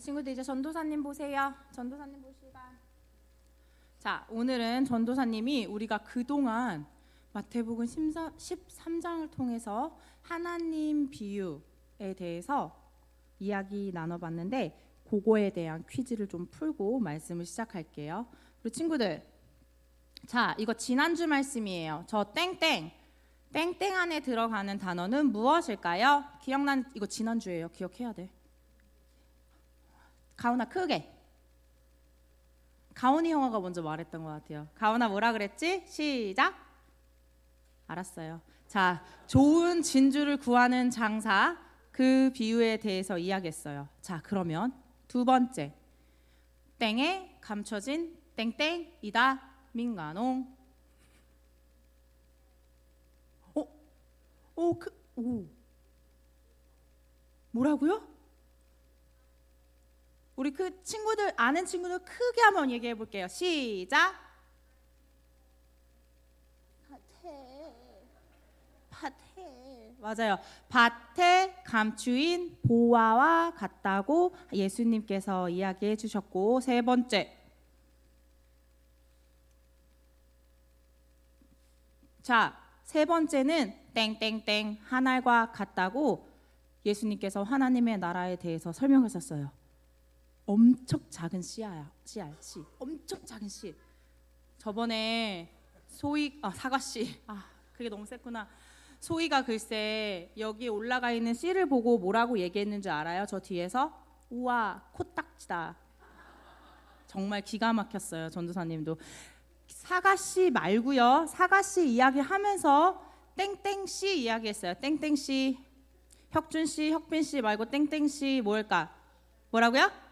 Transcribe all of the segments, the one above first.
친구들 이제 전도사님 보세요. 전도사님 볼 시간. 자, 오늘은 전도사님이 우리가 그동안 마태복음 13장을 통해서 하나님 비유에 대해서 이야기 나눠봤는데 그거에 대한 퀴즈를 좀 풀고 말씀을 시작할게요. 우리 친구들, 자, 이거 지난주 말씀이에요. 저 땡땡 안에 들어가는 단어는 무엇일까요? 이거 지난주예요. 기억해야 돼. 가온아 크게. 가온이 형아가 먼저 말했던 것 같아요. 가온아 뭐라 그랬지? 시작. 알았어요. 자, 좋은 진주를 구하는 장사, 그 비유에 대해서 이야기했어요. 자, 그러면 두 번째, 땡에 감춰진 땡땡이다 민가농. 뭐라고요? 우리 그 친구들 아는 친구들 크게 한번 얘기해 볼게요. 시작. 밭에 맞아요. 밭에 감추인 보화와 같다고 예수님께서 이야기해 주셨고, 세 번째, 자, 세 번째는 땡땡땡 하늘과 같다고 예수님께서 하나님의 나라에 대해서 설명하셨어요. 엄청 작은 씨야, 씨, 엄청 작은 씨. 저번에 사과씨, 그게 너무 셌구나. 소희가 글쎄 여기 올라가 있는 씨를 보고 뭐라고 얘기했는 줄 알아요? 저 뒤에서 우와 코딱지다. 정말 기가 막혔어요. 전도사님도 사과씨 말고요, 사과씨 이야기하면서 땡땡씨 이야기했어요. 땡땡씨, 혁준씨, 혁빈씨 말고 땡땡씨 뭘까? 뭐라고요?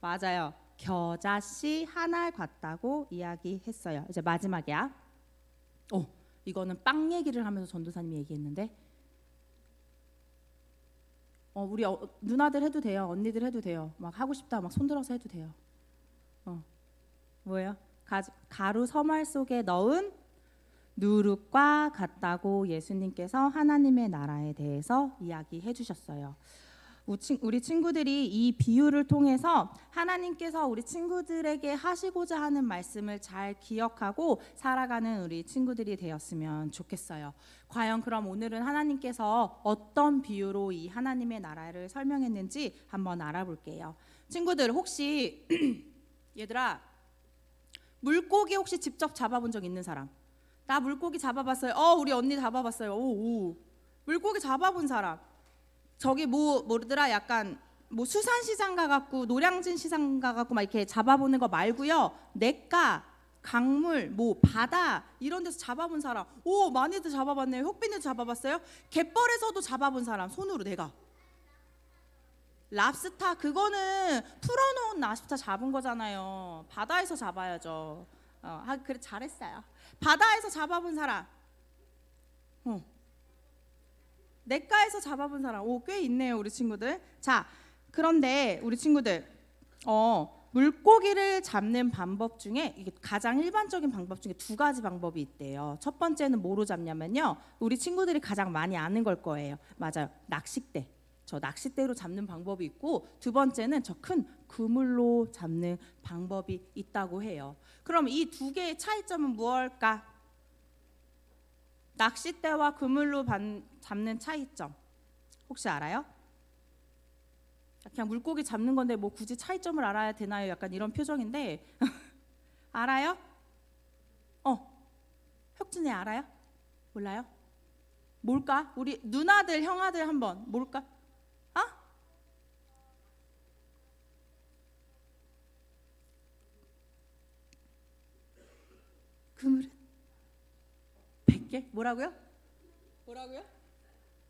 맞아요. 겨자씨 하나 같다고 이야기했어요. 이제 마지막이야. 이거는 빵 얘기를 하면서 전도사님이 얘기했는데, 우리 누나들 해도 돼요. 언니들 해도 돼요. 막 하고 싶다 막 손들어서 해도 돼요. 뭐예요? 가루 서말 속에 넣은 누룩과 같다고 예수님께서 하나님의 나라에 대해서 이야기해 주셨어요. 우리 친구들이 이 비유를 통해서 하나님께서 우리 친구들에게 하시고자 하는 말씀을 잘 기억하고 살아가는 우리 친구들이 되었으면 좋겠어요. 과연 그럼 오늘은 하나님께서 어떤 비유로 이 하나님의 나라를 설명했는지 한번 알아볼게요. 친구들 혹시 얘들아, 물고기 혹시 직접 잡아본 적 있는 사람? 나 물고기 잡아봤어요. 우리 언니 잡아봤어요. 오. 물고기 잡아본 사람. 저기 뭐더라, 약간 뭐 수산시장 가갖고 노량진 시장 가갖고 막 이렇게 잡아보는 거 말고요, 냇가, 강물, 뭐 바다 이런 데서 잡아본 사람. 많이들 잡아봤네요. 혁빈이도 잡아봤어요? 갯벌에서도 잡아본 사람 손으로 내가. 랍스타, 그거는 풀어놓은 랍스타 잡은 거잖아요. 바다에서 잡아야죠. 그래 잘했어요. 바다에서 잡아본 사람. 냇가에서 잡아본 사람. 꽤 있네요, 우리 친구들. 자, 그런데 우리 친구들, 물고기를 잡는 방법 중에 이게 가장 일반적인 방법 중에 두 가지 방법이 있대요. 첫 번째는 뭐로 잡냐면요, 우리 친구들이 가장 많이 아는 걸 거예요. 맞아요, 낚싯대. 저 낚싯대로 잡는 방법이 있고, 두 번째는 저 큰 그물로 잡는 방법이 있다고 해요. 그럼 이 두 개의 차이점은 무엇일까? 낚싯대와 그물로 잡는 차이점 혹시 알아요? 그냥 물고기 잡는 건데 뭐 굳이 차이점을 알아야 되나요? 약간 이런 표정인데 알아요? 혁준이 알아요? 몰라요? 뭘까? 우리 누나들 형아들 한번 뭘까? 그물은 100개? 뭐라고요?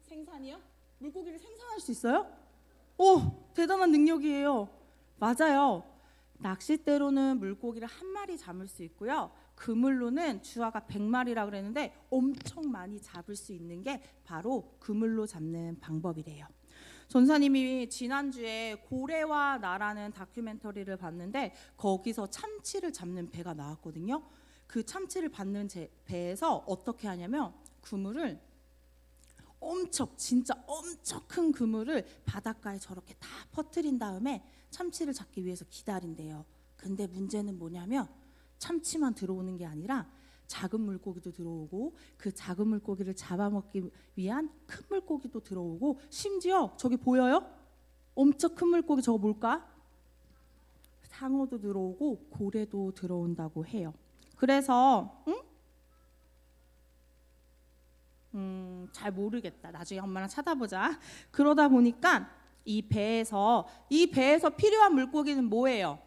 생산이요? 물고기를 생산할 수 있어요? 대단한 능력이에요. 맞아요. 낚싯대로는 물고기를 한 마리 잡을 수 있고요, 그물로는 주화가 100마리라 그랬는데 엄청 많이 잡을 수 있는 게 바로 그물로 잡는 방법이래요. 전사님이 지난주에 고래와 나라는 다큐멘터리를 봤는데 거기서 참치를 잡는 배가 나왔거든요. 그 참치를 받는 배에서 어떻게 하냐면 그물을 진짜 엄청 큰 그물을 바닷가에 저렇게 다 퍼뜨린 다음에 참치를 잡기 위해서 기다린대요. 근데 문제는 뭐냐면 참치만 들어오는 게 아니라 작은 물고기도 들어오고 그 작은 물고기를 잡아먹기 위한 큰 물고기도 들어오고 심지어 저기 보여요? 엄청 큰 물고기 저거 뭘까? 상어도 들어오고 고래도 들어온다고 해요. 그래서 잘 모르겠다. 나중에 엄마랑 찾아보자. 그러다 보니까 이 배에서 필요한 물고기는 뭐예요?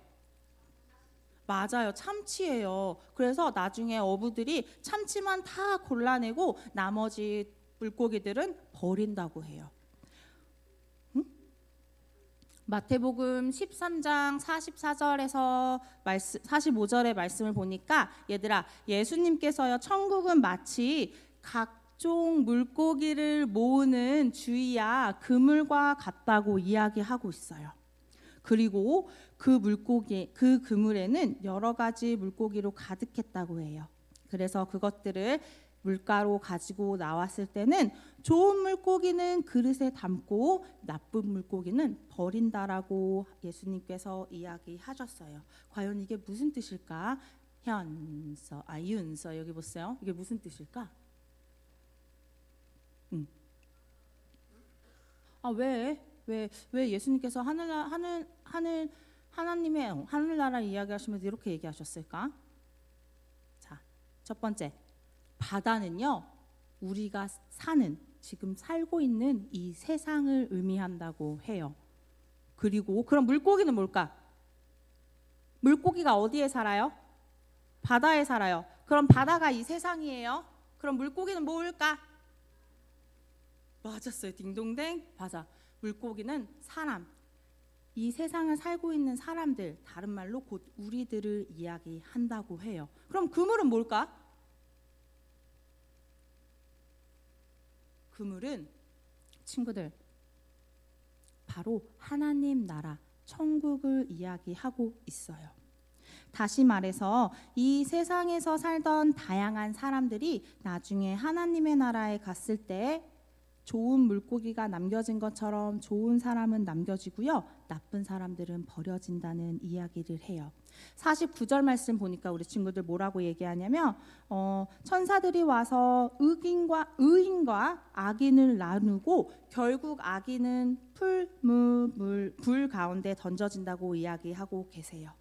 맞아요. 참치예요. 그래서 나중에 어부들이 참치만 다 골라내고 나머지 물고기들은 버린다고 해요. 마태복음 13장 44절에서 45절의 말씀을 보니까 얘들아, 예수님께서요, 천국은 마치 각종 물고기를 모으는 주위야 그물과 같다고 이야기하고 있어요. 그리고 그 그물에는 여러 가지 물고기로 가득했다고 해요. 그래서 그것들을 물가로 가지고 나왔을 때는 좋은 물고기는 그릇에 담고 나쁜 물고기는 버린다라고 예수님께서 이야기하셨어요. 과연 이게 무슨 뜻일까? 윤서 여기 보세요. 이게 무슨 뜻일까? 왜 예수님께서 하나님의 하늘나라 이야기하시면서 이렇게 얘기하셨을까? 자, 첫 번째, 바다는요, 우리가 지금 살고 있는 이 세상을 의미한다고 해요. 그리고 그럼 물고기는 뭘까? 물고기가 어디에 살아요? 바다에 살아요. 그럼 바다가 이 세상이에요. 그럼 물고기는 뭘까? 맞았어요. 딩동댕. 맞아. 물고기는 사람. 이 세상을 살고 있는 사람들, 다른 말로 곧 우리들을 이야기한다고 해요. 그럼 그물은 뭘까? 그물은 친구들 바로 하나님 나라 천국을 이야기하고 있어요. 다시 말해서 이 세상에서 살던 다양한 사람들이 나중에 하나님의 나라에 갔을 때 좋은 물고기가 남겨진 것처럼 좋은 사람은 남겨지고요, 나쁜 사람들은 버려진다는 이야기를 해요. 49절 말씀 보니까 우리 친구들 뭐라고 얘기하냐면 천사들이 와서 의인과 악인을 나누고 결국 악인은 불 가운데 던져진다고 이야기하고 계세요.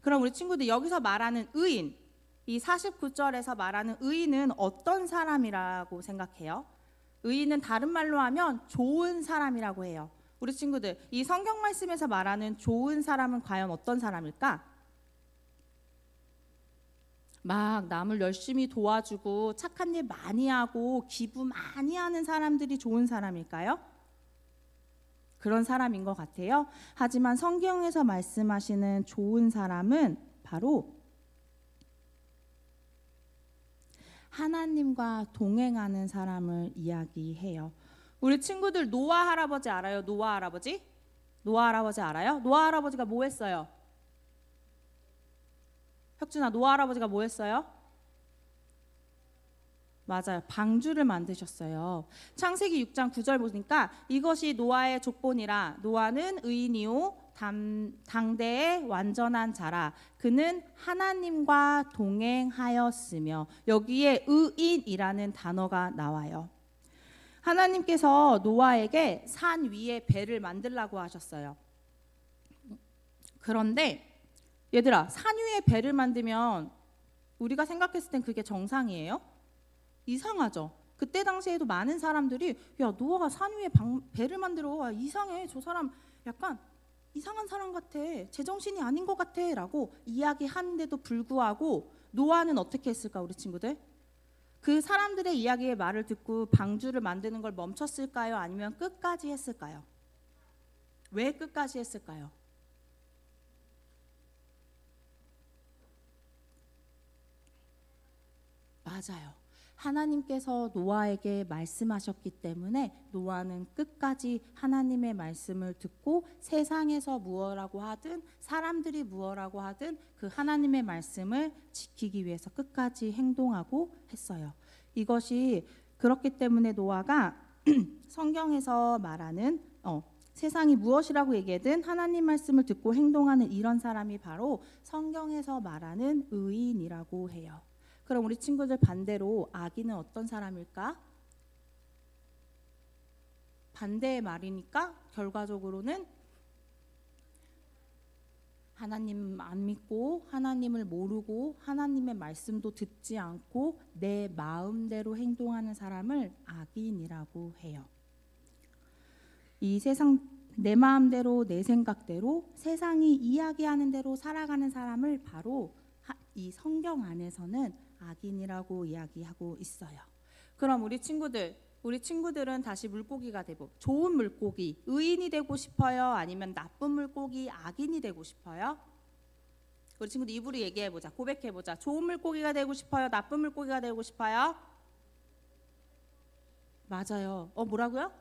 그럼 우리 친구들 여기서 말하는 의인, 이 49절에서 말하는 의인은 어떤 사람이라고 생각해요? 의인은 다른 말로 하면 좋은 사람이라고 해요. 우리 친구들, 이 성경 말씀에서 말하는 좋은 사람은 과연 어떤 사람일까? 막 남을 열심히 도와주고 착한 일 많이 하고 기부 많이 하는 사람들이 좋은 사람일까요? 그런 사람인 것 같아요. 하지만 성경에서 말씀하시는 좋은 사람은 바로 하나님과 동행하는 사람을 이야기해요. 우리 친구들 노아 할아버지 알아요? 노아 할아버지? 노아 할아버지 알아요? 노아 할아버지가 뭐 했어요? 혁준아, 노아 할아버지가 뭐 했어요? 맞아요. 방주를 만드셨어요. 창세기 6장 9절 보니까 이것이 노아의 족본이라. 노아는 의인이요 당대의 완전한 자라. 그는 하나님과 동행하였으며. 여기에 의인이라는 단어가 나와요. 하나님께서 노아에게 산 위에 배를 만들라고 하셨어요. 그런데 얘들아, 산 위에 배를 만들면 우리가 생각했을 땐 그게 정상이에요? 이상하죠. 그때 당시에도 많은 사람들이 야, 노아가 산 위에 배를 만들어, 이상해, 저 사람 약간 이상한 사람 같아, 제정신이 아닌 것 같아 라고 이야기하는데도 불구하고 노아는 어떻게 했을까? 우리 친구들, 그 사람들의 이야기의 말을 듣고 방주를 만드는 걸 멈췄을까요? 아니면 끝까지 했을까요? 왜 끝까지 했을까요? 맞아요. 하나님께서 노아에게 말씀하셨기 때문에 노아는 끝까지 하나님의 말씀을 듣고 세상에서 무엇라고 하든 사람들이 무엇라고 하든 그 하나님의 말씀을 지키기 위해서 끝까지 행동하고 했어요. 이것이 그렇기 때문에 노아가 성경에서 말하는 세상이 무엇이라고 얘기하든 하나님 말씀을 듣고 행동하는 이런 사람이 바로 성경에서 말하는 의인이라고 해요. 그럼 우리 친구들 반대로 악인은 어떤 사람일까? 반대의 말이니까 결과적으로는 하나님 안 믿고 하나님을 모르고 하나님의 말씀도 듣지 않고 내 마음대로 행동하는 사람을 악인이라고 해요. 이 세상 내 마음대로 내 생각대로 세상이 이야기하는 대로 살아가는 사람을 바로 이 성경 안에서는 악인이라고 이야기하고 있어요. 그럼 우리 친구들은 다시 물고기가 되고 좋은 물고기, 의인이 되고 싶어요? 아니면 나쁜 물고기, 악인이 되고 싶어요? 우리 친구들 입으로 얘기해보자. 고백해보자. 좋은 물고기가 되고 싶어요? 나쁜 물고기가 되고 싶어요? 맞아요. 뭐라고요?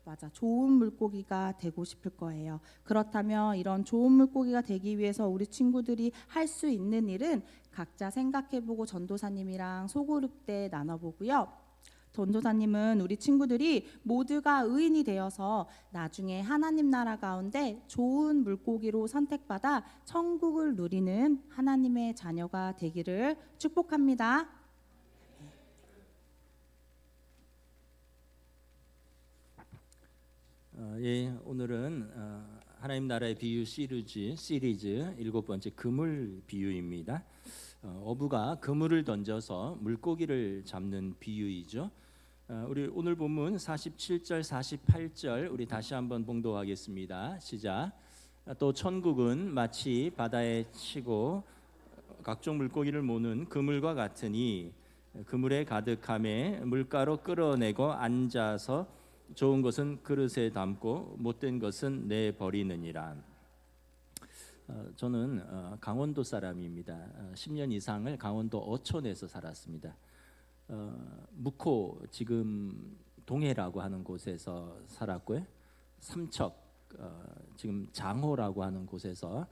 맞아. 좋은 물고기가 되고 싶을 거예요. 그렇다면 이런 좋은 물고기가 되기 위해서 우리 친구들이 할 수 있는 일은 각자 생각해보고 전도사님이랑 소그룹 때 나눠보고요. 전도사님은 우리 친구들이 모두가 의인이 되어서 나중에 하나님 나라 가운데 좋은 물고기로 선택받아 천국을 누리는 하나님의 자녀가 되기를 축복합니다. 오늘은 하나님 나라의 비유 시리즈 7번째 그물 비유입니다. 어부가 그물을 던져서 물고기를 잡는 비유이죠. 우리 오늘 본문 47절 48절 우리 다시 한번 봉독하겠습니다. 시작. 또 천국은 마치 바다에 치고 각종 물고기를 모는 그물과 같으니 그물에 가득함에 물가로 끌어내고 앉아서 좋은 것은 그릇에 담고 못된 것은 내버리느니라. 저는 강원도 사람입니다. 10년 이상을 강원도 어촌에서 살았습니다. 묵호 지금 동해라고 하는 곳에서 살았고요. 삼척 지금 장호라고 하는 곳에서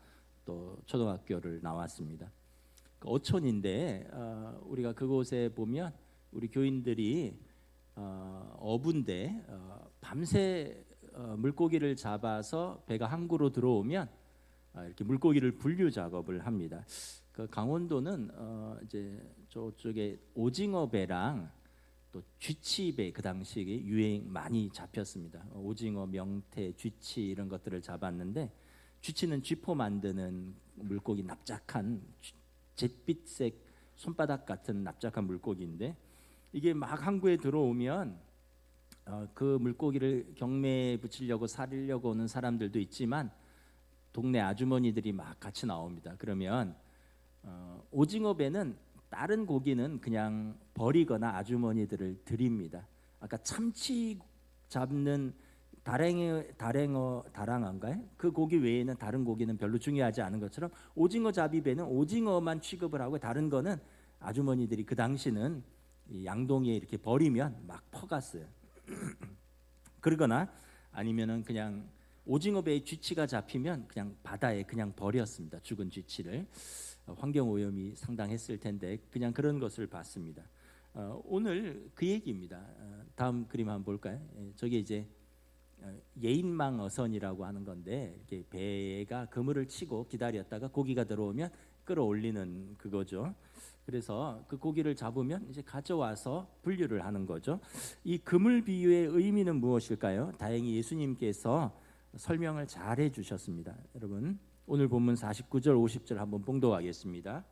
또 초등학교를 나왔습니다. 어촌인데 우리가 그곳에 보면 우리 교인들이 어부인데 밤새 물고기를 잡아서 배가 항구로 들어오면 이렇게 물고기를 분류 작업을 합니다. 그 강원도는 이제 저쪽에 오징어 배랑 또 쥐치배 그 당시에 유행 많이 잡혔습니다. 오징어, 명태, 쥐치 이런 것들을 잡았는데 쥐치는 쥐포 만드는 물고기 납작한 잿빛색 손바닥 같은 납작한 물고기인데 이게 막 항구에 들어오면 그 물고기를 경매에 붙이려고 사려고 오는 사람들도 있지만 동네 아주머니들이 막 같이 나옵니다. 그러면 오징어 배는 다른 고기는 그냥 버리거나 아주머니들을 드립니다. 아까 참치 잡는 다랑어인가요? 그 고기 외에는 다른 고기는 별로 중요하지 않은 것처럼 오징어 잡이 배는 오징어만 취급을 하고 다른 거는 아주머니들이 그 당시는 이 양동이에 이렇게 버리면 막 퍼갔어요. 그러거나 아니면은 그냥 오징어 배에 쥐치가 잡히면 그냥 바다에 그냥 버렸습니다. 죽은 쥐치를. 환경 오염이 상당했을 텐데 그냥 그런 것을 봤습니다. 오늘 그 얘기입니다. 다음 그림 한번 볼까요? 저게 이제 예인망 어선이라고 하는 건데 이렇게 배가 그물을 치고 기다렸다가 고기가 들어오면 끌어올리는 그거죠. 그래서 그 고기를 잡으면 이제 가져와서 분류를 하는 거죠. 이 그물 비유의 의미는 무엇일까요? 다행히 예수님께서 설명을 잘 해주셨습니다. 여러분 오늘 본문 49절 50절 한번 봉독하겠습니다.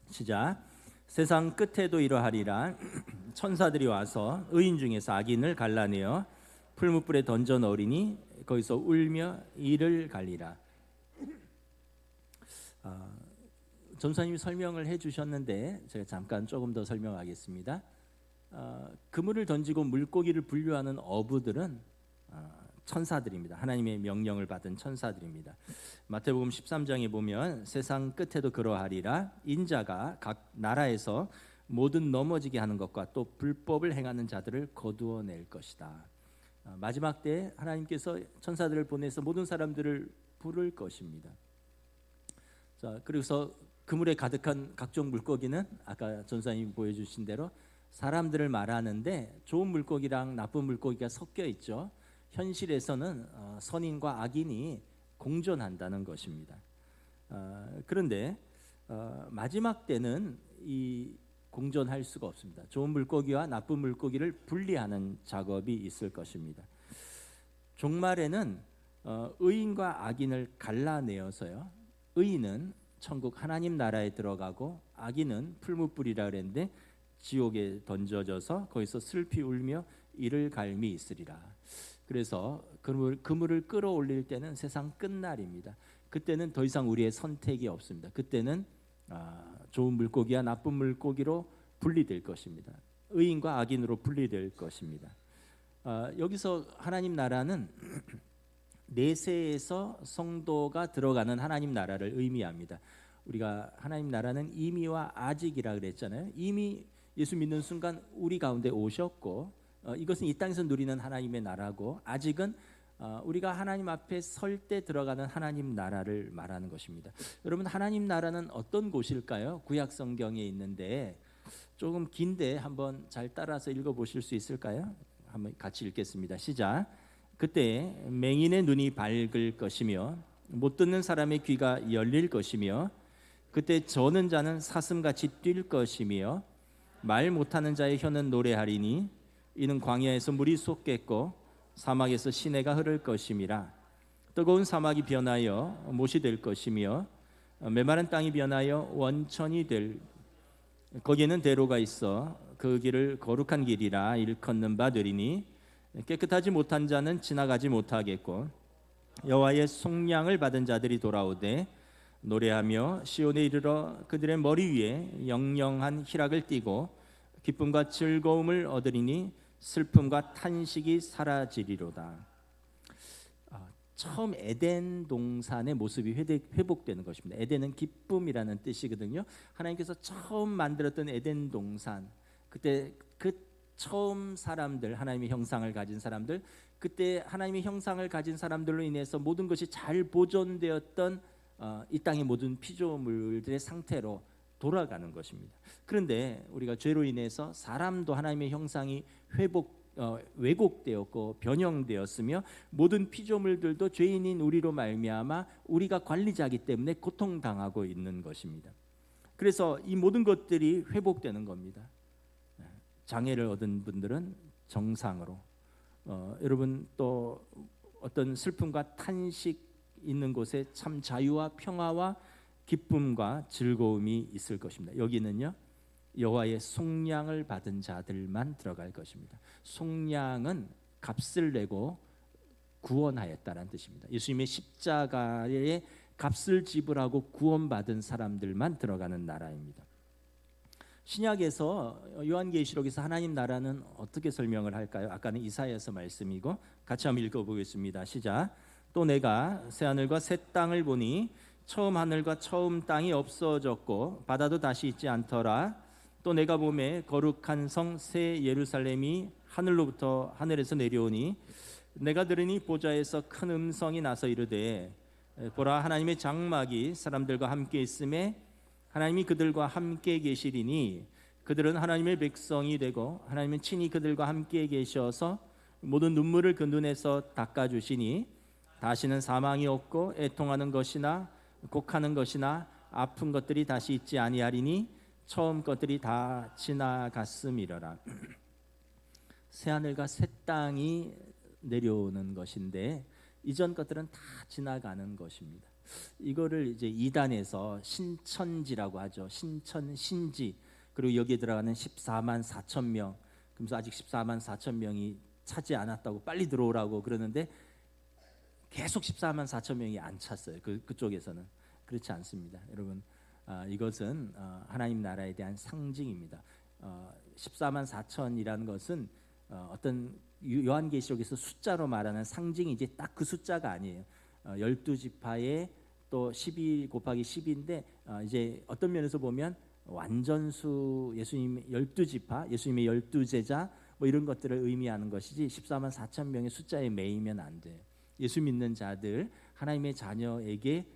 시작. 세상 끝에도 이러하리라. 천사들이 와서 의인 중에서 악인을 갈라내어 풀무불에 던져 넣으리니 거기서 울며 이를 갈리라. 전사님이 설명을 해주셨는데 제가 잠깐 조금 더 설명하겠습니다. 그물을 던지고 물고기를 분류하는 어부들은 천사들입니다. 하나님의 명령을 받은 천사들입니다. 마태복음 13장에 보면 세상 끝에도 그러하리라. 인자가 각 나라에서 모든 넘어지게 하는 것과 또 불법을 행하는 자들을 거두어낼 것이다. 마지막 때 하나님께서 천사들을 보내서 모든 사람들을 부를 것입니다. 자, 그래서 그물에 가득한 각종 물고기는 아까 전사님이 보여주신 대로 사람들을 말하는데 좋은 물고기랑 나쁜 물고기가 섞여 있죠. 현실에서는 선인과 악인이 공존한다는 것입니다. 그런데 마지막 때는 이 공존할 수가 없습니다. 좋은 물고기와 나쁜 물고기를 분리하는 작업이 있을 것입니다. 종말에는 의인과 악인을 갈라내어서요. 의인은 천국 하나님 나라에 들어가고 악인은 풀무불이라 그랬는데 지옥에 던져져서 거기서 슬피 울며 이를 갈미 있으리라. 그래서 그물을 끌어올릴 때는 세상 끝날입니다. 그때는 더 이상 우리의 선택이 없습니다. 그때는 좋은 물고기와 나쁜 물고기로 분리될 것입니다. 의인과 악인으로 분리될 것입니다. 여기서 하나님 나라는 내세에서 성도가 들어가는 하나님 나라를 의미합니다. 우리가 하나님 나라는 이미와 아직이라 그랬잖아요. 이미 예수 믿는 순간 우리 가운데 오셨고 이것은 이 땅에서 누리는 하나님의 나라고, 아직은 우리가 하나님 앞에 설 때 들어가는 하나님 나라를 말하는 것입니다. 여러분, 하나님 나라는 어떤 곳일까요? 구약 성경에 있는데 조금 긴데 한번 잘 따라서 읽어보실 수 있을까요? 한번 같이 읽겠습니다. 시작. 그때 맹인의 눈이 밝을 것이며 못 듣는 사람의 귀가 열릴 것이며 그때 저는 자는 사슴같이 뛸 것이며 말 못하는 자의 혀는 노래하리니 이는 광야에서 물이 솟겠고 사막에서 시내가 흐를 것임이라. 뜨거운 사막이 변하여 못이 될 것이며 메마른 땅이 변하여 원천이 될, 거기에는 대로가 있어 그 길을 거룩한 길이라 일컫는 바 되리니 깨끗하지 못한 자는 지나가지 못하겠고 여호와의 속량을 받은 자들이 돌아오되 노래하며 시온에 이르러 그들의 머리 위에 영영한 희락을 띠고 기쁨과 즐거움을 얻으리니 슬픔과 탄식이 사라지리로다. 처음 에덴 동산의 모습이 회복되는 것입니다. 에덴은 기쁨이라는 뜻이거든요. 하나님께서 처음 만들었던 에덴 동산, 그때 그 처음 사람들, 하나님의 형상을 가진 사람들, 그때 하나님의 형상을 가진 사람들로 인해서 모든 것이 잘 보존되었던 이 땅의 모든 피조물들의 상태로 돌아가는 것입니다. 그런데 우리가 죄로 인해서 사람도 하나님의 형상이 왜곡되었고 변형되었으며 모든 피조물들도 죄인인 우리로 말미암아 우리가 관리자이기 때문에 고통당하고 있는 것입니다. 그래서 이 모든 것들이 회복되는 겁니다. 장애를 얻은 분들은 정상으로, 여러분 또 어떤 슬픔과 탄식 있는 곳에 참 자유와 평화와 기쁨과 즐거움이 있을 것입니다. 여기는요, 여호와의 속량을 받은 자들만 들어갈 것입니다. 속량은 값을 내고 구원하였다는 뜻입니다. 예수님의 십자가의 값을 지불하고 구원받은 사람들만 들어가는 나라입니다. 신약에서 요한계시록에서 하나님 나라는 어떻게 설명을 할까요? 아까는 이사야서 말씀이고 같이 한번 읽어보겠습니다. 시작. 또 내가 새 하늘과 새 땅을 보니 처음 하늘과 처음 땅이 없어졌고 바다도 다시 있지 않더라. 또 내가 보매 거룩한 성 새 예루살렘이 하늘로부터 하늘에서 내려오니 내가 들으니 보좌에서 큰 음성이 나서 이르되 보라, 하나님의 장막이 사람들과 함께 있음에 하나님이 그들과 함께 계시리니 그들은 하나님의 백성이 되고 하나님은 친히 그들과 함께 계셔서 모든 눈물을 그 눈에서 닦아주시니 다시는 사망이 없고 애통하는 것이나 곡하는 것이나 아픈 것들이 다시 있지 아니하리니 처음 것들이 다 지나갔음이러라. 새 하늘과 새 땅이 내려오는 것인데 이전 것들은 다 지나가는 것입니다. 이거를 이제 이단에서 신천지라고 하죠. 신천, 신지. 그리고 여기에 들어가는 14만 4천 명. 그래서 아직 14만 4천 명이 차지 않았다고 빨리 들어오라고 그러는데 계속 14만 4천 명이 안 찼어요. 그쪽에서는. 그렇지 않습니다. 여러분, 이것은 하나님 나라에 대한 상징입니다. 14만 4천이라는 것은 어떤 요한계시록에서 숫자로 말하는 상징이 이제 딱 그 숫자가 아니에요. 12지파에 또 12 곱하기 10인데 이제 어떤 면에서 보면 완전수, 예수님 12지파, 예수님의 12제자 뭐 이런 것들을 의미하는 것이지 14만 4천 명의 숫자에 매이면 안 돼요. 예수 믿는 자들, 하나님의 자녀에게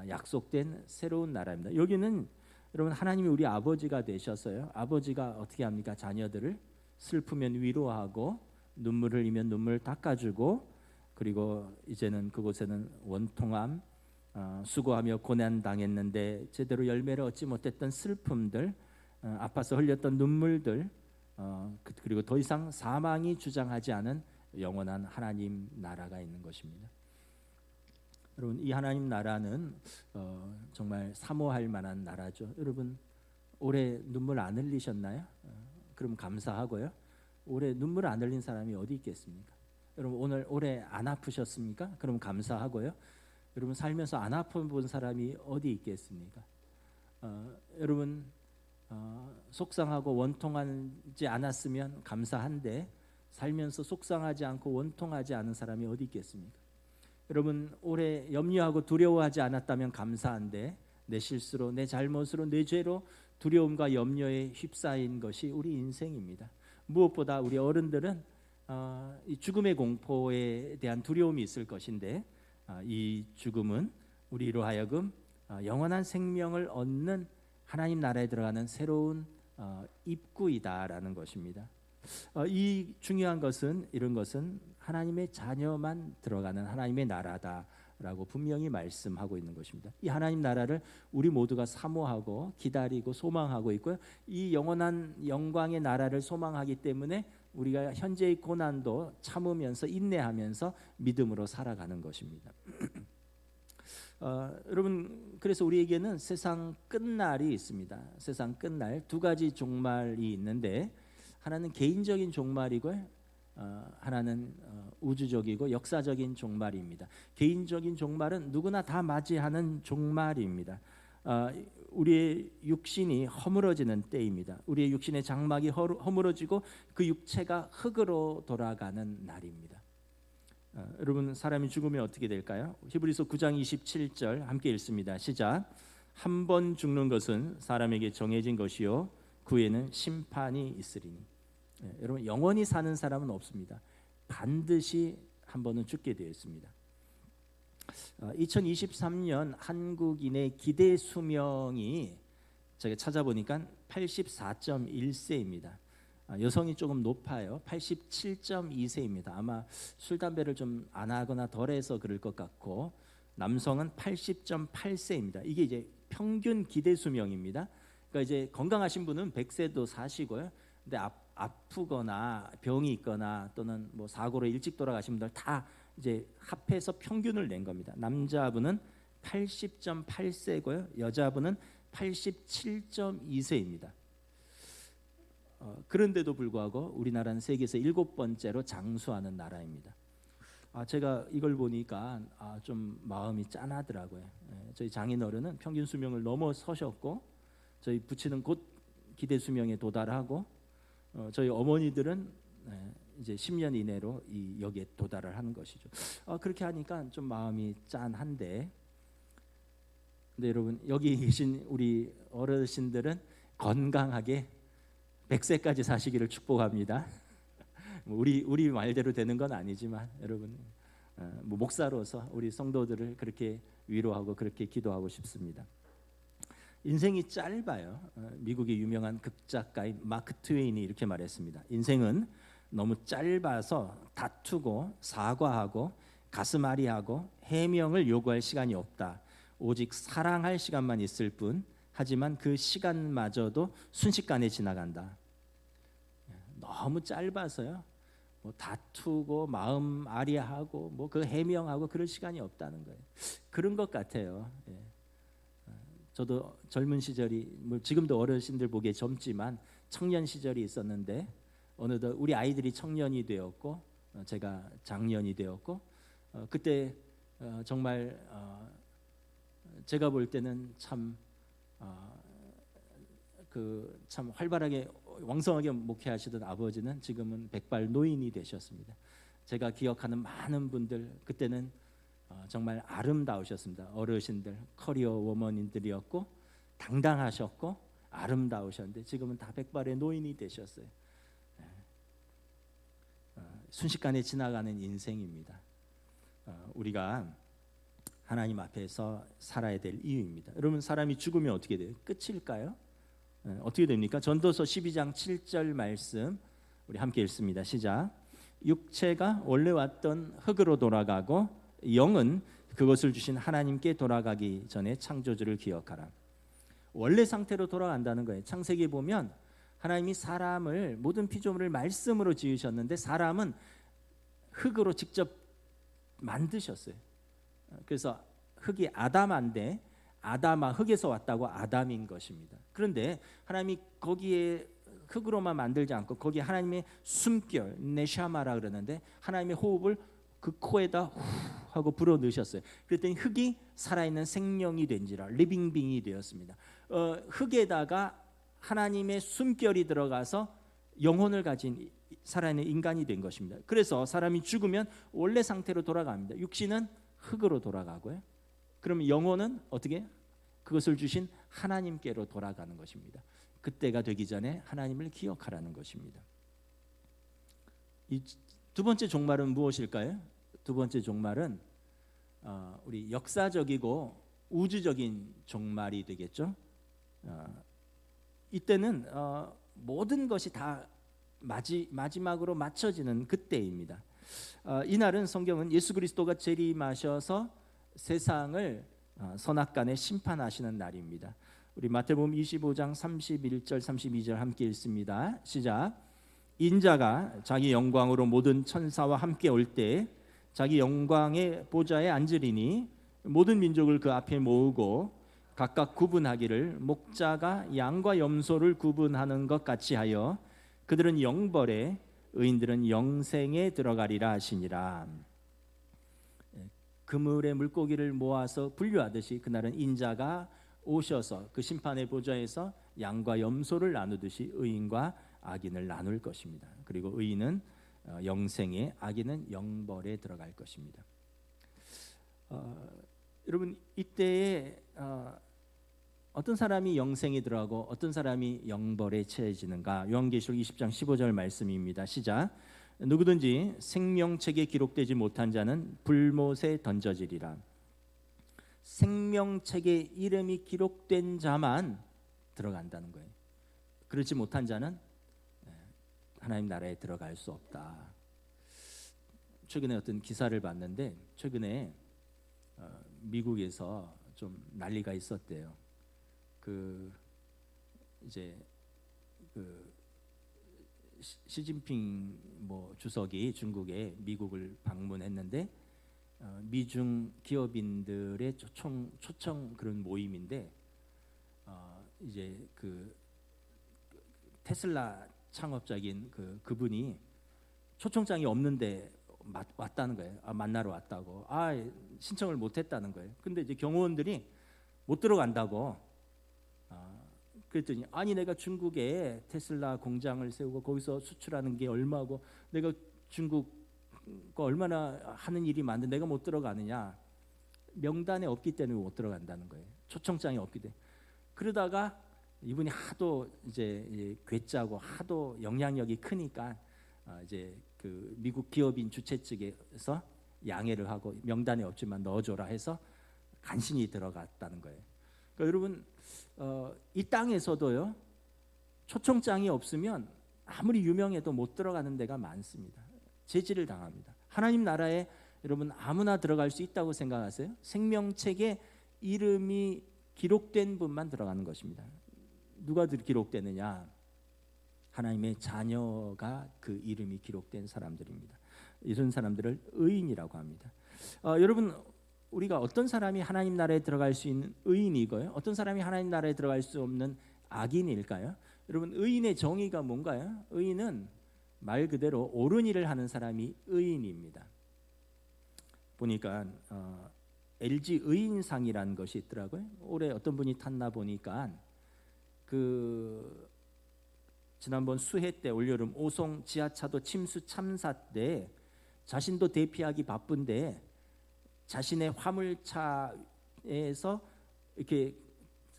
약속된 새로운 나라입니다. 여기는 여러분 하나님이 우리 아버지가 되셨어요. 아버지가 어떻게 합니까? 자녀들을 슬프면 위로하고 눈물을 흘리면 눈물 닦아주고 그리고 이제는 그곳에는 원통함 수고하며 고난 당했는데 제대로 열매를 얻지 못했던 슬픔들 아파서 흘렸던 눈물들 그리고 더 이상 사망이 주장하지 않은 영원한 하나님 나라가 있는 것입니다. 여러분 이 하나님 나라는 정말 사모할 만한 나라죠. 여러분 올해 눈물 안 흘리셨나요? 그럼 감사하고요. 올해 눈물 안 흘린 사람이 어디 있겠습니까? 여러분 올해 안 아프셨습니까? 그럼 감사하고요. 여러분 살면서 안 아픈 본 사람이 어디 있겠습니까? 여러분 속상하고 원통하지 않았으면 감사한데 살면서 속상하지 않고 원통하지 않은 사람이 어디 있겠습니까? 여러분 올해 염려하고 두려워하지 않았다면 감사한데 내 실수로 내 잘못으로 내 죄로 두려움과 염려에 휩싸인 것이 우리 인생입니다. 무엇보다 우리 어른들은 이 죽음의 공포에 대한 두려움이 있을 것인데 이 죽음은 우리로 하여금 영원한 생명을 얻는 하나님 나라에 들어가는 새로운 입구이다라는 것입니다. 이 중요한 것은 이런 것은 하나님의 자녀만 들어가는 하나님의 나라다라고 분명히 말씀하고 있는 것입니다. 이 하나님 나라를 우리 모두가 사모하고 기다리고 소망하고 있고요. 이 영원한 영광의 나라를 소망하기 때문에 우리가 현재의 고난도 참으면서 인내하면서 믿음으로 살아가는 것입니다. 여러분 그래서 우리에게는 세상 끝날이 있습니다. 세상 끝날 두 가지 종말이 있는데 하나는 개인적인 종말이고요. 하나는 우주적이고 역사적인 종말입니다. 개인적인 종말은 누구나 다 맞이하는 종말입니다. 우리의 육신이 허물어지는 때입니다. 우리의 육신의 장막이 허물어지고 그 육체가 흙으로 돌아가는 날입니다. 여러분 사람이 죽으면 어떻게 될까요? 히브리서 9장 27절 함께 읽습니다. 시작. 한 번 죽는 것은 사람에게 정해진 것이요 그 후에는 심판이 있으리니. 여러분 영원히 사는 사람은 없습니다. 반드시 한 번은 죽게 되어 있습니다. 2023년 한국인의 기대 수명이 제가 찾아보니까 84.1세입니다. 여성이 조금 높아요. 87.2세입니다. 아마 술 담배를 좀 안 하거나 덜해서 그럴 것 같고 남성은 80.8세입니다. 이게 이제 평균 기대 수명입니다. 그러니까 이제 건강하신 분은 100세도 사시고요. 근데 아프거나 병이 있거나 또는 뭐 사고로 일찍 돌아가신 분들 다 이제 합해서 평균을 낸 겁니다. 남자분은 80.8세고요. 여자분은 87.2세입니다. 그런데도 불구하고 우리나라는 세계에서 7번째로 장수하는 나라입니다. 제가 이걸 보니까 좀 마음이 짠하더라고요. 저희 장인어른은 평균 수명을 넘어서셨고 저희 부친은 곧 기대 수명에 도달하고 저희 어머니들은 이제 10년 이내로 여기에 도달을 하는 것이죠. 그렇게 하니까 좀 마음이 짠한데, 근데 여러분 여기 계신 우리 어르신들은 건강하게 100세까지 사시기를 축복합니다. 우리 말대로 되는 건 아니지만 여러분 뭐 목사로서 우리 성도들을 그렇게 위로하고 그렇게 기도하고 싶습니다. 인생이 짧아요. 미국의 유명한 극작가인 마크 트웨인이 이렇게 말했습니다. 인생은 너무 짧아서 다투고 사과하고 가슴앓이하고 해명을 요구할 시간이 없다. 오직 사랑할 시간만 있을 뿐. 하지만 그 시간마저도 순식간에 지나간다. 너무 짧아서요. 뭐 다투고 마음 아리하고 뭐 그 해명하고 그럴 시간이 없다는 거예요. 그런 것 같아요. 저도 젊은 시절이 뭐 지금도 어르신들 보기에 젊지만 청년 시절이 있었는데 어느덧 우리 아이들이 청년이 되었고 제가 장년이 되었고 그때 정말 제가 볼 때는 참 활발하게 왕성하게 목회하시던 아버지는 지금은 백발 노인이 되셨습니다. 제가 기억하는 많은 분들 그때는 정말 아름다우셨습니다. 어르신들 커리어 워먼들이었고 당당하셨고 아름다우셨는데 지금은 다 백발의 노인이 되셨어요. 순식간에 지나가는 인생입니다. 우리가 하나님 앞에서 살아야 될 이유입니다. 여러분, 사람이 죽으면 어떻게 돼요? 끝일까요? 어떻게 됩니까? 전도서 12장 7절 말씀 우리 함께 읽습니다. 시작. 육체가 원래 왔던 흙으로 돌아가고 영은 그것을 주신 하나님께 돌아가기 전에 창조주를 기억하라. 원래 상태로 돌아간다는 거예요. 창세기에 보면 하나님이 사람을 모든 피조물을 말씀으로 지으셨는데 사람은 흙으로 직접 만드셨어요. 그래서 흙이 아담한데 아담아 흙에서 왔다고 아담인 것입니다. 그런데 하나님이 거기에 흙으로만 만들지 않고 거기에 하나님의 숨결 네샤마라 그러는데 하나님의 호흡을 그 코에다 후 하고 불어 넣으셨어요. 그랬더니 흙이 살아있는 생명이 된지라 리빙빙이 되었습니다. 흙에다가 하나님의 숨결이 들어가서 영혼을 가진 살아있는 인간이 된 것입니다. 그래서 사람이 죽으면 원래 상태로 돌아갑니다. 육신은 흙으로 돌아가고요. 그러면 영혼은 어떻게? 그것을 주신 하나님께로 돌아가는 것입니다. 그때가 되기 전에 하나님을 기억하라는 것입니다. 이 두 번째 종말은 무엇일까요? 두 번째 종말은 우리 역사적이고 우주적인 종말이 되겠죠. 이때는 모든 것이 다 마지막으로 맞춰지는 그때입니다. 이날은 성경은 예수 그리스도가 재림하셔서 세상을 선악간에 심판하시는 날입니다. 우리 마태복음 25장 31절 32절 함께 읽습니다. 시작. 인자가 자기 영광으로 모든 천사와 함께 올 때 자기 영광의 보좌에 앉으리니 모든 민족을 그 앞에 모으고 각각 구분하기를 목자가 양과 염소를 구분하는 것 같이 하여 그들은 영벌에 의인들은 영생에 들어가리라 하시니라. 그물의 물고기를 모아서 분류하듯이 그날은 인자가 오셔서 그 심판의 보좌에서 양과 염소를 나누듯이 의인과 악인을 나눌 것입니다. 그리고 의인은 영생에, 악인은 영벌에 들어갈 것입니다. 여러분, 이때에 어떤 사람이 영생에 들어가고 어떤 사람이 영벌에 처해지는가? 요한계시록 20장 15절 말씀입니다. 시작. 누구든지 생명책에 기록되지 못한 자는 불못에 던져지리라. 생명책에 이름이 기록된 자만 들어간다는 거예요. 그렇지 못한 자는 하나님 나라에 들어갈 수 없다. 최근에 어떤 기사를 봤는데 최근에 미국에서 좀 난리가 있었대요. 이제 시진핑 주석이 중국에 미국을 방문했는데 미중 기업인들의 초청 그런 모임인데 이제 테슬라 창업자인 그분이 초청장이 없는데 왔다는 거예요. 만나러 왔다고. 신청을 못했다는 거예요. 근데 이제 경호원들이 못 들어간다고. 그랬더니 아니 내가 중국에 테슬라 공장을 세우고 거기서 수출하는 게 얼마고 내가 중국 얼마나 하는 일이 많은데 내가 못 들어가느냐. 명단에 없기 때문에 못 들어간다는 거예요. 초청장이 없기 때문에. 그러다가 이분이 하도 이제 괴짜고 하도 영향력이 크니까 이제 그 미국 기업인 주최 측에서 양해를 하고 명단에 없지만 넣어줘라 해서 간신히 들어갔다는 거예요. 그러니까 여러분 이 땅에서도요 초청장이 없으면 아무리 유명해도 못 들어가는 데가 많습니다. 제지를 당합니다. 하나님 나라에 여러분 아무나 들어갈 수 있다고 생각하세요? 생명책에 이름이 기록된 분만 들어가는 것입니다. 누가 기록되느냐? 하나님의 자녀가 그 이름이 기록된 사람들입니다. 이런 사람들을 의인이라고 합니다. 여러분 우리가 어떤 사람이 하나님 나라에 들어갈 수 있는 의인이고요, 어떤 사람이 하나님 나라에 들어갈 수 없는 악인일까요? 여러분 의인의 정의가 뭔가요? 의인은 말 그대로 옳은 일을 하는 사람이 의인입니다. 보니까 LG 의인상이라는 것이 있더라고요. 올해 어떤 분이 탔나 보니까 지난번 수해 때 올여름 오송 지하차도 침수 참사 때 자신도 대피하기 바쁜데 자신의 화물차에서 이렇게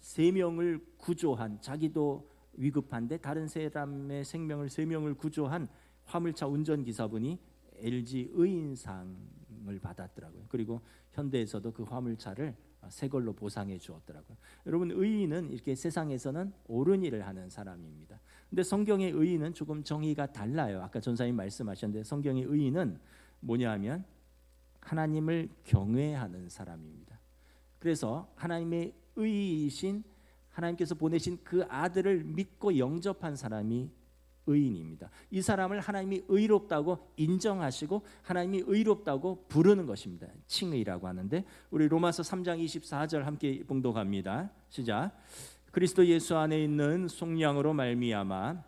3명을 구조한, 자기도 위급한데 다른 사람의 생명을 3명을 구조한 화물차 운전기사분이 LG 의인상을 인정을 받았더라고요. 그리고 현대에서도 그 화물차를 새 걸로 보상해 주었더라고요. 여러분, 의인은 이렇게 세상에서는 옳은 일을 하는 사람입니다. 근데 성경의 의인은 조금 정의가 달라요. 아까 전사님 말씀하셨는데 성경의 의인은 뭐냐면 하나님을 경외하는 사람입니다. 그래서 하나님의 의이신 하나님께서 보내신 그 아들을 믿고 영접한 사람이 의인입니다. 이 사람을 하나님이 의롭다고 인정하시고 하나님이 의롭다고 부르는 것입니다. 칭의라고 하는데 우리 로마서 3장 24절 함께 봉독합니다. 시작. 그리스도 예수 안에 있는 속량으로 말미암아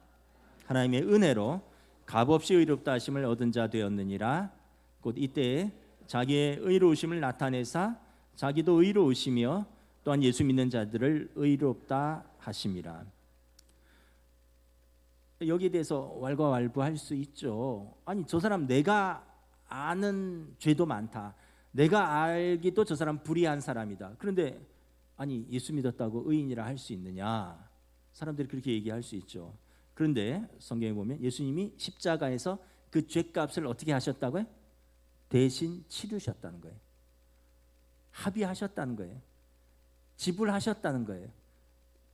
하나님의 은혜로 값없이 의롭다 하심을 얻은 자 되었느니라. 곧 이때에 자기의 의로우심을 나타내사 자기도 의로우시며 또한 예수 믿는 자들을 의롭다 하심이라. 여기에 대해서 왈가왈부할 수 있죠. 아니, 저 사람 내가 아는 죄도 많다. 내가 알기도 저 사람 불의한 사람이다. 그런데 아니, 예수 믿었다고 의인이라 할 수 있느냐? 사람들이 그렇게 얘기할 수 있죠. 그런데 성경에 보면 예수님이 십자가에서 그 죄값을 어떻게 하셨다고요? 대신 치르셨다는 거예요. 합의하셨다는 거예요. 지불하셨다는 거예요.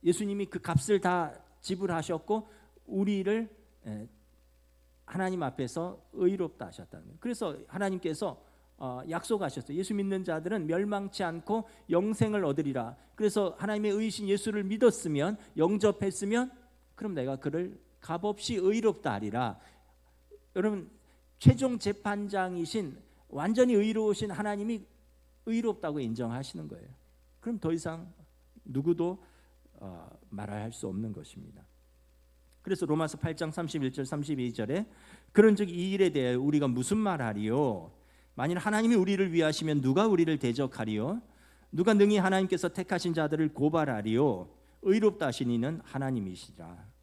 예수님이 그 값을 다 지불하셨고 우리를 하나님 앞에서 의롭다 하셨다는 거예요. 그래서 하나님께서 약속하셨어요. 예수 믿는 자들은 멸망치 않고 영생을 얻으리라. 그래서 하나님의 의이신 예수를 믿었으면, 영접했으면, 그럼 내가 그를 값없이 의롭다 하리라. 여러분, 최종 재판장이신 완전히 의로우신 하나님이 의롭다고 인정하시는 거예요. 그럼 더 이상 누구도 말할 수 없는 것입니다. 그래서 로마서 8장 31절 32절에 그런즉 이 일에 대하여 우리가 무슨 말하리요? 만일 하나님이 우리를 위하시면 누가 우리를 대적하리요? 누가 능히 하나님께서 택하신 자들을 고발하리요? 의롭다 하신 이는 하나님이시라.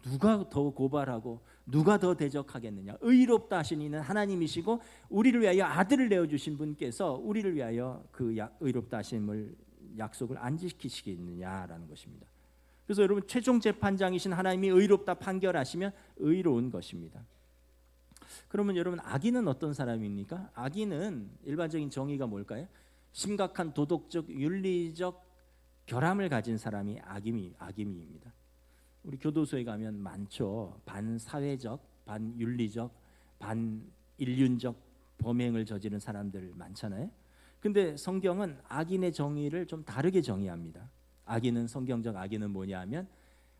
누가 더 고발하고 누가 더 대적하겠느냐? 의롭다 하신 이는 하나님이시고 우리를 위하여 아들을 내어주신 분께서 우리를 위하여 그 의롭다 하심을 약속을 안 지키시겠느냐라는 것입니다. 그래서 여러분, 최종 재판장이신 하나님이 의롭다 판결하시면 의로운 것입니다. 그러면 여러분, 악인은 어떤 사람입니까? 악인은 일반적인 정의가 뭘까요? 심각한 도덕적, 윤리적 결함을 가진 사람이 악인입니다. 우리 교도소에 가면 많죠. 반사회적, 반윤리적, 반인륜적 범행을 저지른 사람들 많잖아요. 근데 성경은 악인의 정의를 좀 다르게 정의합니다. 악인은, 성경적 악인은 뭐냐 하면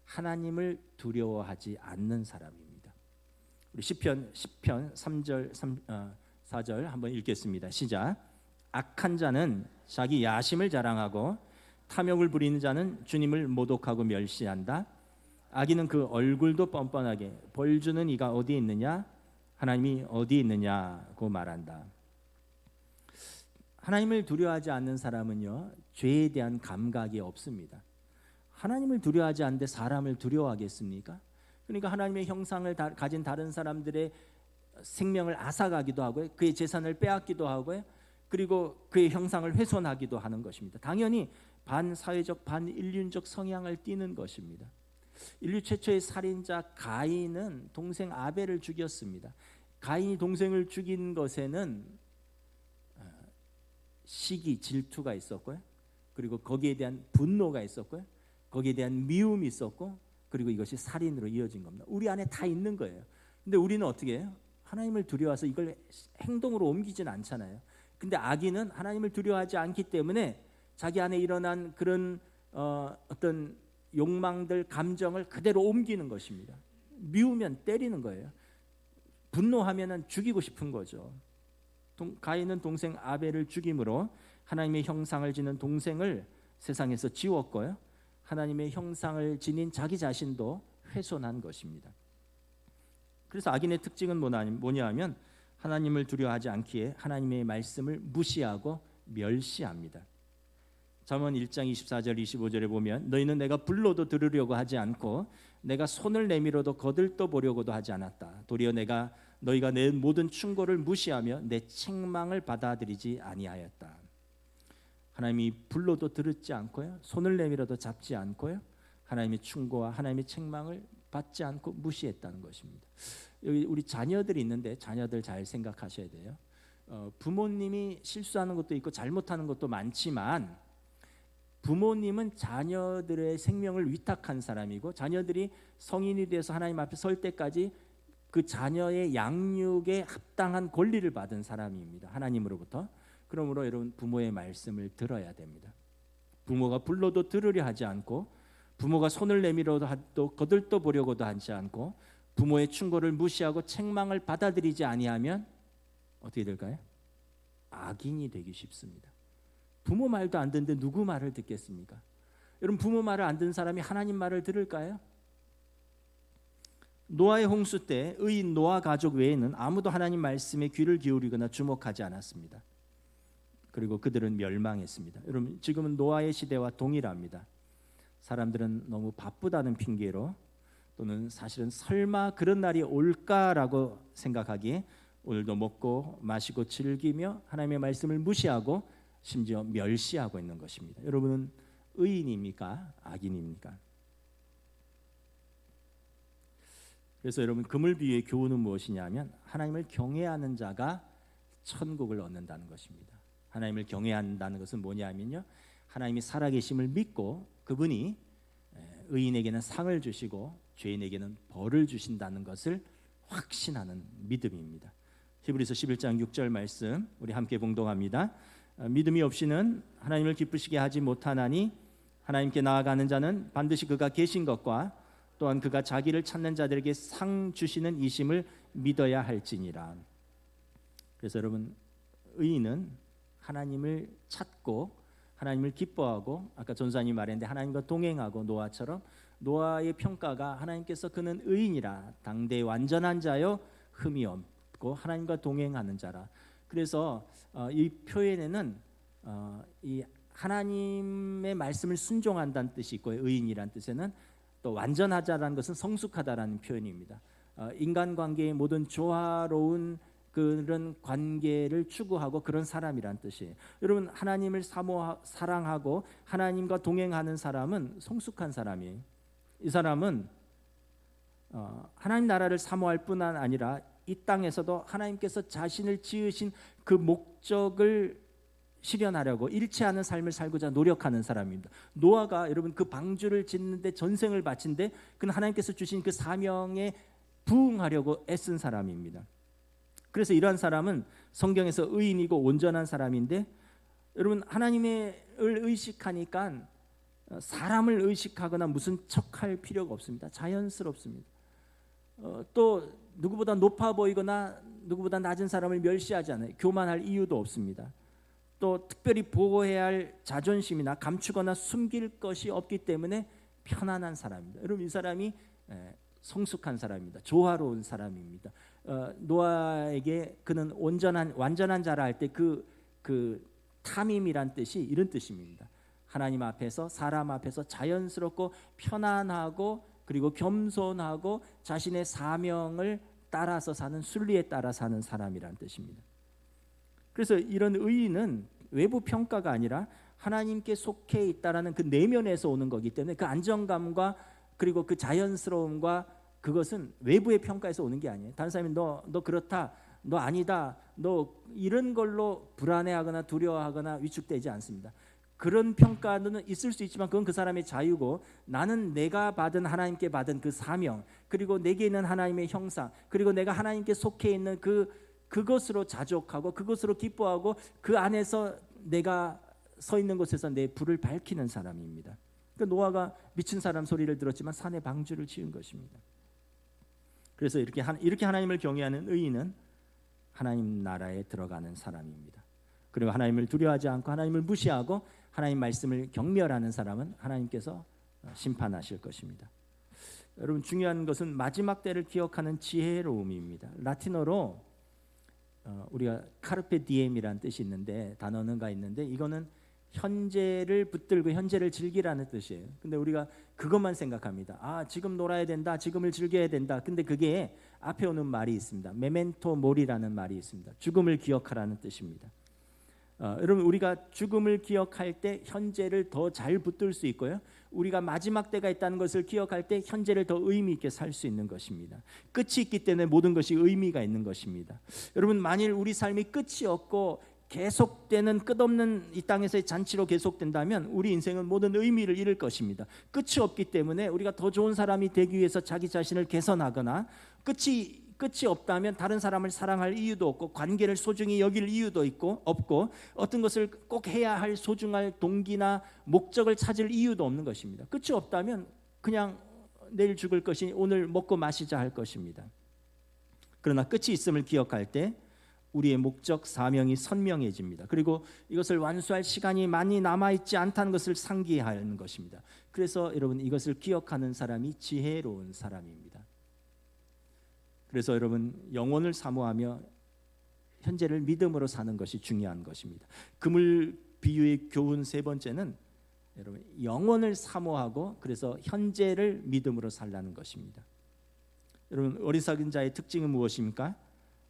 하나님을 두려워하지 않는 사람입니다. 우리 시편 3절 4절 한번 읽겠습니다. 시작. 악한 자는 자기 야심을 자랑하고 탐욕을 부리는 자는 주님을 모독하고 멸시한다. 악인은 그 얼굴도 뻔뻔하게 벌 주는 이가 어디 있느냐? 하나님이 어디 있느냐고 말한다. 하나님을 두려워하지 않는 사람은요, 죄에 대한 감각이 없습니다. 하나님을 두려워하지 않는데 사람을 두려워하겠습니까? 그러니까 하나님의 형상을 가진 다른 사람들의 생명을 앗아가기도 하고요, 그의 재산을 빼앗기도 하고요, 그리고 그의 형상을 훼손하기도 하는 것입니다. 당연히 반사회적, 반인륜적 성향을 띠는 것입니다. 인류 최초의 살인자 가인은 동생 아벨을 죽였습니다. 가인이 동생을 죽인 것에는 시기, 질투가 있었고요, 그리고 거기에 대한 분노가 있었고요, 거기에 대한 미움이 있었고, 그리고 이것이 살인으로 이어진 겁니다. 우리 안에 다 있는 거예요. 근데 우리는 어떻게 해요? 하나님을 두려워해서 이걸 행동으로 옮기진 않잖아요. 근데 악인은 하나님을 두려워하지 않기 때문에 자기 안에 일어난 그런 어떤 욕망들, 감정을 그대로 옮기는 것입니다. 미우면 때리는 거예요. 분노하면은 죽이고 싶은 거죠. 가인은 동생 아벨을 죽임으로 하나님의 형상을 지닌 동생을 세상에서 지웠고요, 하나님의 형상을 지닌 자기 자신도 훼손한 것입니다. 그래서 악인의 특징은 뭐냐 하면 하나님을 두려워하지 않기에 하나님의 말씀을 무시하고 멸시합니다. 잠언 1장 24절 25절에 보면 너희는 내가 불러도 들으려고 하지 않고 내가 손을 내밀어도 거들떠 보려고도 하지 않았다. 도리어 너희가 내 모든 충고를 무시하며 내 책망을 받아들이지 아니하였다. 하나님이 불러도 들었지 않고요, 손을 내밀어도 잡지 않고요, 하나님의 충고와 하나님의 책망을 받지 않고 무시했다는 것입니다. 여기 우리 자녀들이 있는데 자녀들 잘 생각하셔야 돼요. 부모님이 실수하는 것도 있고 잘못하는 것도 많지만 부모님은 자녀들의 생명을 위탁한 사람이고 자녀들이 성인이 돼서 하나님 앞에 설 때까지 그 자녀의 양육에 합당한 권리를 받은 사람입니다. 하나님으로부터. 그러므로 여러분 부모의 말씀을 들어야 됩니다. 부모가 불러도 들으려 하지 않고 부모가 손을 내밀어도 거들떠 보려고도 하지 않고 부모의 충고를 무시하고 책망을 받아들이지 아니하면 어떻게 될까요? 악인이 되기 쉽습니다. 부모 말도 안 듣는데 누구 말을 듣겠습니까? 여러분 부모 말을 안 듣는 사람이 하나님 말을 들을까요? 노아의 홍수 때 의인 노아 가족 외에는 아무도 하나님 말씀에 귀를 기울이거나 주목하지 않았습니다. 그리고 그들은 멸망했습니다. 여러분 지금은 노아의 시대와 동일합니다. 사람들은 너무 바쁘다는 핑계로 또는 사실은 설마 그런 날이 올까라고 생각하기에 오늘도 먹고 마시고 즐기며 하나님의 말씀을 무시하고 심지어 멸시하고 있는 것입니다. 여러분은 의인입니까? 악인입니까? 그래서 여러분 그물 비유의 교훈은 무엇이냐면 하나님을 경외하는 자가 천국을 얻는다는 것입니다. 하나님을 경외한다는 것은 뭐냐면요, 하나님이 살아계심을 믿고 그분이 의인에게는 상을 주시고 죄인에게는 벌을 주신다는 것을 확신하는 믿음입니다. 히브리서 11장 6절 말씀 우리 함께 봉독합니다. 믿음이 없이는 하나님을 기쁘시게 하지 못하나니 하나님께 나아가는 자는 반드시 그가 계신 것과 또한 그가 자기를 찾는 자들에게 상 주시는 이심을 믿어야 할지니라. 그래서 여러분 의인은 하나님을 찾고 하나님을 기뻐하고 아까 전사님이 말했는데 하나님과 동행하고 노아처럼 노아의 평가가 하나님께서 그는 의인이라 당대 완전한 자요 흠이 없고 하나님과 동행하는 자라. 그래서 이 표현에는 이 하나님의 말씀을 순종한다는 뜻이 있고 의인이란 뜻에는 또 완전하자라는 것은 성숙하다라는 표현입니다. 인간관계의 모든 조화로운 그런 관계를 추구하고 그런 사람이란 뜻이에요. 여러분 하나님을 사랑하고 하나님과 동행하는 사람은 성숙한 사람이에요. 이 사람은 하나님 나라를 사모할 뿐 아니라 이 땅에서도 하나님께서 자신을 지으신 그 목적을 실현하려고 일치하는 삶을 살고자 노력하는 사람입니다. 노아가 여러분 그 방주를 짓는데 전생을 바친데 그는 하나님께서 주신 그 사명에 부응하려고 애쓴 사람입니다. 그래서 이러한 사람은 성경에서 의인이고 온전한 사람인데 여러분 하나님을 의식하니까 사람을 의식하거나 무슨 척할 필요가 없습니다. 자연스럽습니다. 또 누구보다 높아 보이거나 누구보다 낮은 사람을 멸시하지 않아요. 교만할 이유도 없습니다. 또 특별히 보호해야 할 자존심이나 감추거나 숨길 것이 없기 때문에 편안한 사람입니다. 여러분 이 사람이 성숙한 사람입니다. 조화로운 사람입니다. 노아에게 그는 완전한 자라 할 때 그 탐임이란 뜻이 이런 뜻입니다. 하나님 앞에서 사람 앞에서 자연스럽고 편안하고 그리고 겸손하고 자신의 사명을 따라서 사는 순리에 따라 사는 사람이란 뜻입니다. 그래서 이런 의인은 외부 평가가 아니라 하나님께 속해 있다라는 그 내면에서 오는 거기 때문에 그 안정감과 그리고 그 자연스러움과 그것은 외부의 평가에서 오는 게 아니에요. 다른 사람이 너 그렇다, 너 아니다, 너 이런 걸로 불안해하거나 두려워하거나 위축되지 않습니다. 그런 평가는 있을 수 있지만 그건 그 사람의 자유고 나는 내가 받은 하나님께 받은 그 사명 그리고 내게 있는 하나님의 형상 그리고 내가 하나님께 속해 있는 그것으로 자족하고 그것으로 기뻐하고 그 안에서 내가 서 있는 곳에서 내 불을 밝히는 사람입니다. 그러니까 노아가 미친 사람 소리를 들었지만 산에 방주를 지은 것입니다. 그래서 이렇게 하나님을 경외하는 의인은 하나님 나라에 들어가는 사람입니다. 그리고 하나님을 두려워하지 않고 하나님을 무시하고 하나님 말씀을 경멸하는 사람은 하나님께서 심판하실 것입니다. 여러분 중요한 것은 마지막 때를 기억하는 지혜로움입니다. 라틴어로 우리가 카르페 디엠이라는 뜻이 있는데 단어가 있는데 이거는 현재를 붙들고 현재를 즐기라는 뜻이에요. 근데 우리가 그것만 생각합니다. 지금 놀아야 된다, 지금을 즐겨야 된다. 근데 그게 앞에 오는 말이 있습니다. 메멘토 모리라는 말이 있습니다. 죽음을 기억하라는 뜻입니다. 여러분 우리가 죽음을 기억할 때 현재를 더 잘 붙들 수 있고요. 우리가 마지막 때가 있다는 것을 기억할 때 현재를 더 의미 있게 살 수 있는 것입니다. 끝이 있기 때문에 모든 것이 의미가 있는 것입니다. 여러분 만일 우리 삶이 끝이 없고 계속되는 끝없는 이 땅에서의 잔치로 계속된다면 우리 인생은 모든 의미를 잃을 것입니다. 끝이 없기 때문에 우리가 더 좋은 사람이 되기 위해서 자기 자신을 개선하거나 끝이 없다면 다른 사람을 사랑할 이유도 없고 관계를 소중히 여길 이유도 없고 어떤 것을 꼭 해야 할 소중할 동기나 목적을 찾을 이유도 없는 것입니다. 끝이 없다면 그냥 내일 죽을 것이니 오늘 먹고 마시자 할 것입니다. 그러나 끝이 있음을 기억할 때 우리의 목적 사명이 선명해집니다. 그리고 이것을 완수할 시간이 많이 남아있지 않다는 것을 상기하는 것입니다. 그래서 여러분 이것을 기억하는 사람이 지혜로운 사람입니다. 그래서 여러분 영혼을 사모하며 현재를 믿음으로 사는 것이 중요한 것입니다. 그물 비유의 교훈 세 번째는 여러분 영혼을 사모하고 그래서 현재를 믿음으로 살라는 것입니다. 여러분 어리석은 자의 특징은 무엇입니까?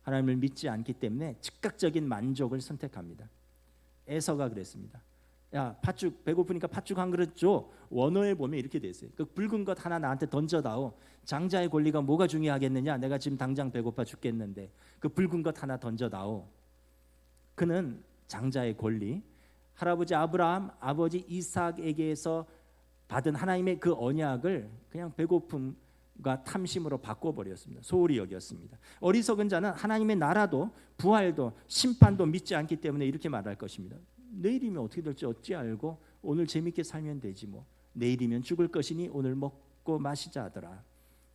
하나님을 믿지 않기 때문에 즉각적인 만족을 선택합니다. 에서가 그랬습니다. 야 팥죽 배고프니까 팥죽 한 그릇 줘. 원어에 보면 이렇게 돼 있어요. 그 붉은 것 하나 나한테 던져다오. 장자의 권리가 뭐가 중요하겠느냐? 내가 지금 당장 배고파 죽겠는데 그 붉은 것 하나 던져다오. 그는 장자의 권리, 할아버지 아브라함, 아버지 이삭에게서 받은 하나님의 그 언약을 그냥 배고픔과 탐심으로 바꿔버렸습니다. 소홀히 여겼습니다. 어리석은 자는 하나님의 나라도 부활도 심판도 믿지 않기 때문에 이렇게 말할 것입니다. 내일이면 어떻게 될지 어찌 알고 오늘 재밌게 살면 되지 뭐. 내일이면 죽을 것이니 오늘 먹고 마시자 하더라.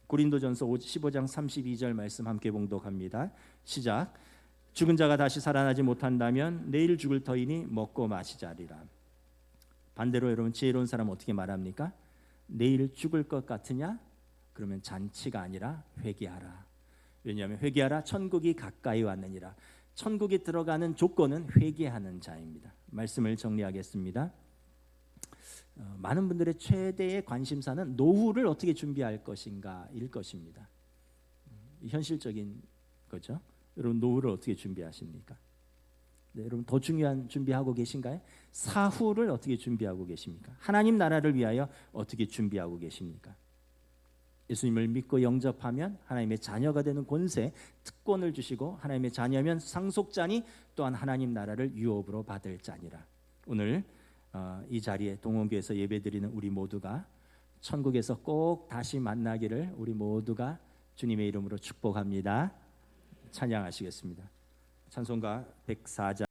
고린도전서 15장 32절 말씀 함께 봉독합니다. 시작. 죽은 자가 다시 살아나지 못한다면 내일 죽을 터이니 먹고 마시자리라. 반대로 여러분 지혜로운 사람은 어떻게 말합니까? 내일 죽을 것 같으냐? 그러면 잔치가 아니라 회개하라. 왜냐하면 회개하라 천국이 가까이 왔느니라. 천국에 들어가는 조건은 회개하는 자입니다. 말씀을 정리하겠습니다. 많은 분들의 최대의 관심사는 노후를 어떻게 준비할 것인가일 것입니다. 현실적인 거죠. 여러분 노후를 어떻게 준비하십니까? 네, 여러분 더 중요한 준비하고 계신가요? 사후를 어떻게 준비하고 계십니까? 하나님 나라를 위하여 어떻게 준비하고 계십니까? 예수님을 믿고 영접하면 하나님의 자녀가 되는 권세, 특권을 주시고 하나님의 자녀면 상속자니 또한 하나님 나라를 유업으로 받을 자니라. 오늘 이 자리에 동원교회에서 예배드리는 우리 모두가 천국에서 꼭 다시 만나기를 우리 모두가 주님의 이름으로 축복합니다. 찬양하시겠습니다. 찬송가 104장